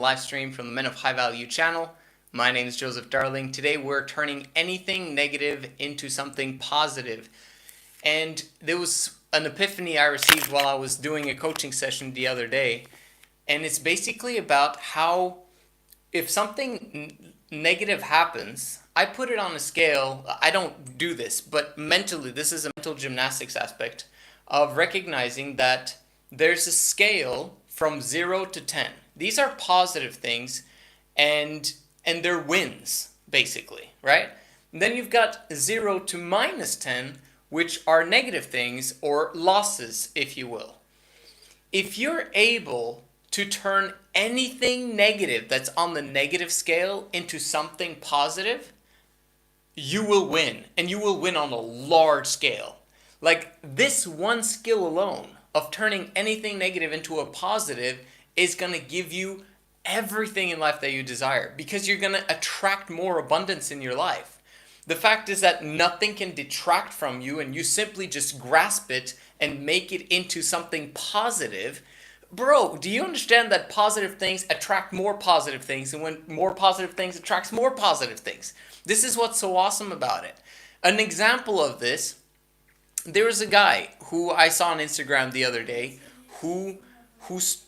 live stream from the Men of High Value channel. My name is Joseph Darling. Today we're turning anything negative into something positive. And there was an epiphany I received while I was doing a coaching session the other day. And it's basically about how if something negative happens, I put it on a scale. I don't do this, but mentally, this is a mental gymnastics aspect of recognizing that there's a scale from 0 to 10. These are positive things, and they're wins, basically, right? And then you've got 0 to -10, which are negative things, or losses, if you will. If you're able to turn anything negative that's on the negative scale into something positive, you will win, and you will win on a large scale. Like, this one skill alone of turning anything negative into a positive is going to give you everything in life that you desire, because you're going to attract more abundance in your life. The fact is that nothing can detract from you, and you simply just grasp it and make it into something positive. Bro, do you understand that positive things attract more positive things, and when more positive things attracts more positive things? This is what's so awesome about it. An example of this, there was a guy who I saw on Instagram the other day who's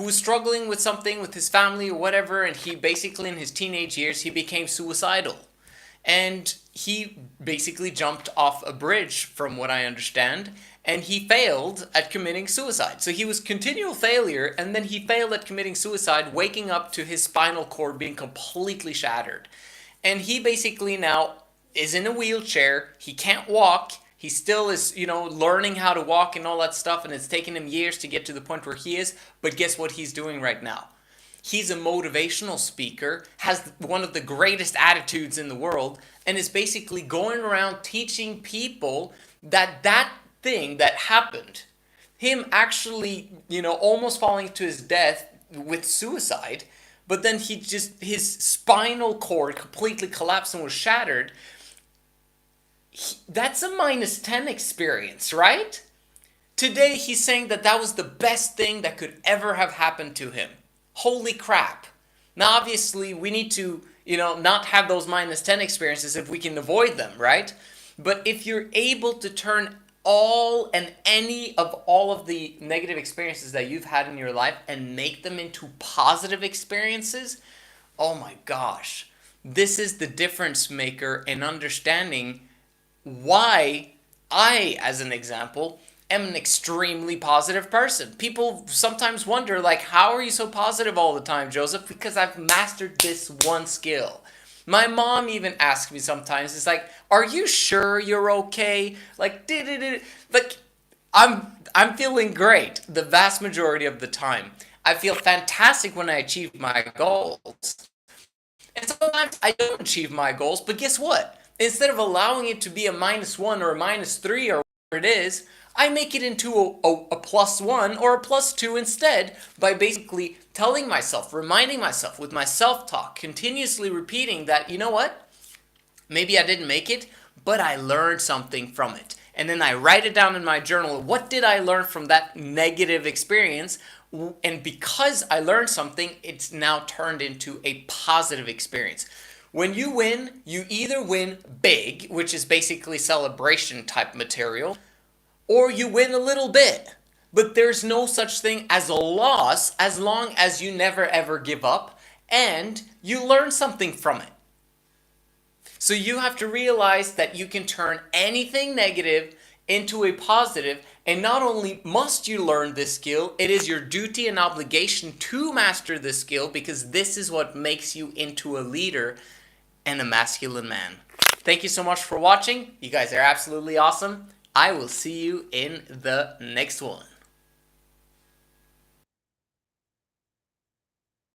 struggling with something with his family or whatever, and he basically in his teenage years he became suicidal. And he basically jumped off a bridge, from what I understand, and he failed at committing suicide. So he was continual failure, and then he failed at committing suicide, waking up to his spinal cord being completely shattered. And he basically now is in a wheelchair. He can't walk. He still is, learning how to walk and all that stuff, and it's taken him years to get to the point where he is. But guess what he's doing right now? He's a motivational speaker, has one of the greatest attitudes in the world, and is basically going around teaching people that thing that happened, him actually, almost falling to his death with suicide, but then his spinal cord completely collapsed and was shattered. That's a -10 experience, right? Today he's saying that was the best thing that could ever have happened to him. Holy crap. Now obviously we need to, not have those -10 experiences if we can avoid them, right? But if you're able to turn all and any of all of the negative experiences that you've had in your life and make them into positive experiences, oh my gosh. This is the difference maker in understanding why I, as an example, am an extremely positive person. People sometimes wonder, like, how are you so positive all the time, Joseph? Because I've mastered this one skill. My mom even asks me sometimes, it's like, are you sure you're okay? Like, I'm feeling great the vast majority of the time. I feel fantastic when I achieve my goals. And sometimes I don't achieve my goals, but guess what? Instead of allowing it to be a -1 or a -3 or whatever it is, I make it into a +1 or a +2 instead, by basically telling myself, reminding myself with my self-talk, continuously repeating that, you know what? Maybe I didn't make it, but I learned something from it. And then I write it down in my journal. What did I learn from that negative experience? And because I learned something, it's now turned into a positive experience. When you win, you either win big, which is basically celebration type material, or you win a little bit. But there's no such thing as a loss as long as you never ever give up and you learn something from it. So you have to realize that you can turn anything negative into a positive, and not only must you learn this skill, it is your duty and obligation to master this skill, because this is what makes you into a leader and a masculine man. Thank you so much for watching. You guys are absolutely awesome. I will see you in the next one.